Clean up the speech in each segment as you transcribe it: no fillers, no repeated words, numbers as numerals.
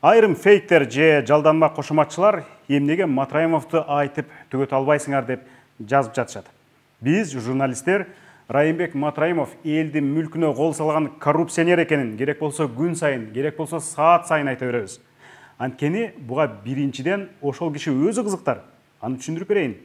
Айрым фейктер же жалданма кошуматчылар эмнеге Матраимовду айтып түгөтө албайсыңар деп жазып жатышат. Биз журналисттер Райымбек Матраимов элдин мүлкүнө кол салган коррупционер экенин керек болсо күн сайын, керек болсо саат сайын айта беребиз. Анткени буга биринчиден ошол киши өзү кызыктар. Аны түшүндүрүп берейин.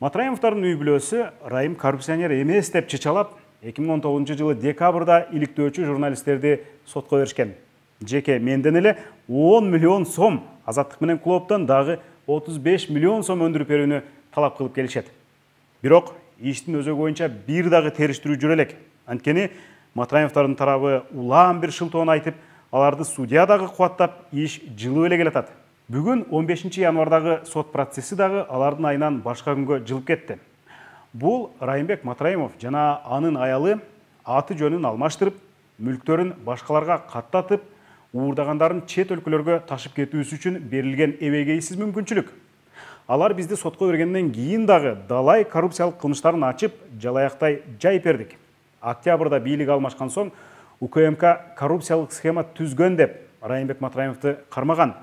Матраимовдордун үй бүлөсү Райым коррупционер эмес деп чычалап, 2019 жылы декабрда иликтөөчү журналисттерди сотко беришкен. Жеке менден эле 10 миллион сом, Азаттык менен Клубтан дагы 35 миллион сом өндүрүп берүүнү талап кылып келишет. Бирок иштин өзөгү боюнча бир дагы териштирүү жүрө элек. Анткени Матраимовдордун тарабы улаан бир шылтоон айтып, аларды судья дагы кубаттап, иш жылып эле келатат. Бүгүн 15 январдагы сот процесси дагы алардын айынан башка күнгө жылып кетти. Бул Райымбек Матраимов жана анын аялы аты жөнүн алмаштырып, мүлктөрүн башкаларга каттатып, уурдагандарын чет өлкөлөргө ташып кетүүсү үчүн берилген эбегейсиз мүмкүнчүлүк. Алар бизди сотко бергенден кийин дагы далай коррупциялык кылмыштарын ачып, жалаяктай жайып бердик. Октябрда бийлик алмашкан соң УКМК коррупциялык схема түзгөн деп Райымбек Матраимовду кармаган.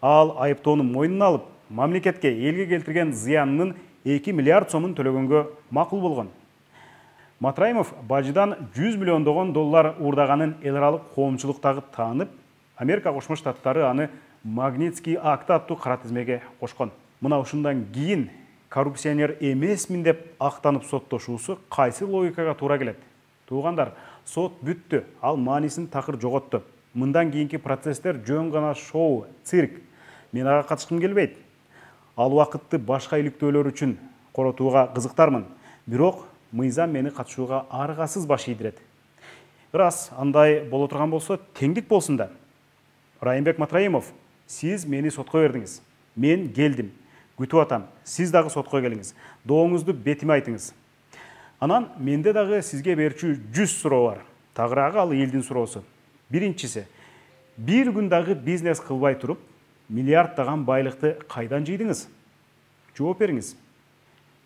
Ал айыптоону мойнуна алып, мамлекетке элге келтирген зыянынын 2 миллиард сомун төлөгөнгө макул болгон. Матраимов бажыдан 100 миллиондогон доллар уурдаганын эл аралык коомчулуктагы таанып, Америка Кошмо Штаттары аны Магнитский акт аттуу кара тизмеге кошкон. Мына ушундан кийин коррупционер эмесмин деп актанып соттошуусу кайсы логикага туура келет? Туугандар, сот бүттү, ал маанисин такыр жоготту. Мындан кийинки процесстер жөн гана шоу, цирк. Мен ага катышкым келбейт. Ал убакытты башка иликтөөлөр үчүн коротууга кызыктармын. Бирок мыйзам мени катышууга аргасыз баш ийдирет. Рас, андай боло турган болсо теңдик болсун да. Райымбек Матраимов, сиз мени сотко бердиңиз. Мен келдим. Күтүп атам. Сиз дагы сотко келиңиз. Дооңузду бетиме айтыңыз. Анан менде дагы сизге берчү 100 суроо бар. Тагыраагы ал элдин суроосу. Биринчиси, бир күн дагы бизнес кылбай туруп, миллиарддаган байлыкты кайдан жыйдыңыз? Жооп бериңиз.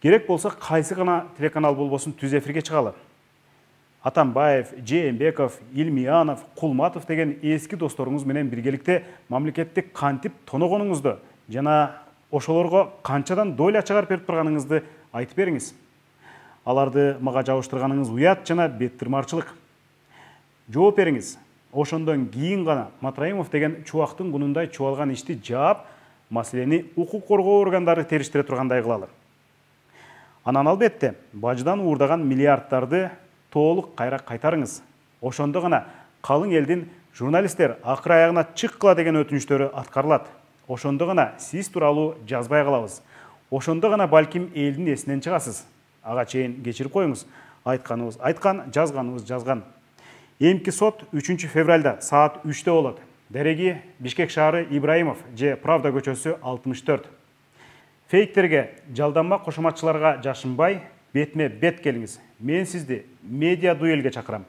Керек болсо кайсы гана телеканал болбосун түз эфирге чыгалы. Атамбаев, Жээнбеков, Илмиянов, Кулматов деген эски досторуңуз менен биргеликте мамлекеттик кантип тоногонуңузду жана ошолорго канчадан доля чыгарып берип турганыңызды айтып бериңиз. Аларды мага жабыштырганыңыз уят жана беттирмарчылык. Жооп бериңиз. Ошондон кийин гана Матраимов деген чубактын кунундай чубалган ишти жаап, маселени укук коргоо органдары териштире тургандай кылалы. Анан албетте, бажыдан уурдаган миллиарддарды толук кайра кайтарыңыз. Ошондо гана калың элдин журналисттер акыр аягына чыккыла деген өтүнүчтөрү аткарылат. Ошондо гана сиз тууралуу жазбай калабыз. Ошондо гана балким элдин эсинен чыгасыз. Ага чейин кечирип коюңуз. Айтканыбыз айткан, жазганыбыз жазган. Эмки сот 3 февралда саат 3-те болот. Дереги Бишкек шаары Ибраимов же Правда көчөсү 64. Фейктерге, жалданма кошуматчыларга жашынбай, бетме бет келиңиз. Мен сизди медиа дуэлге чакырам.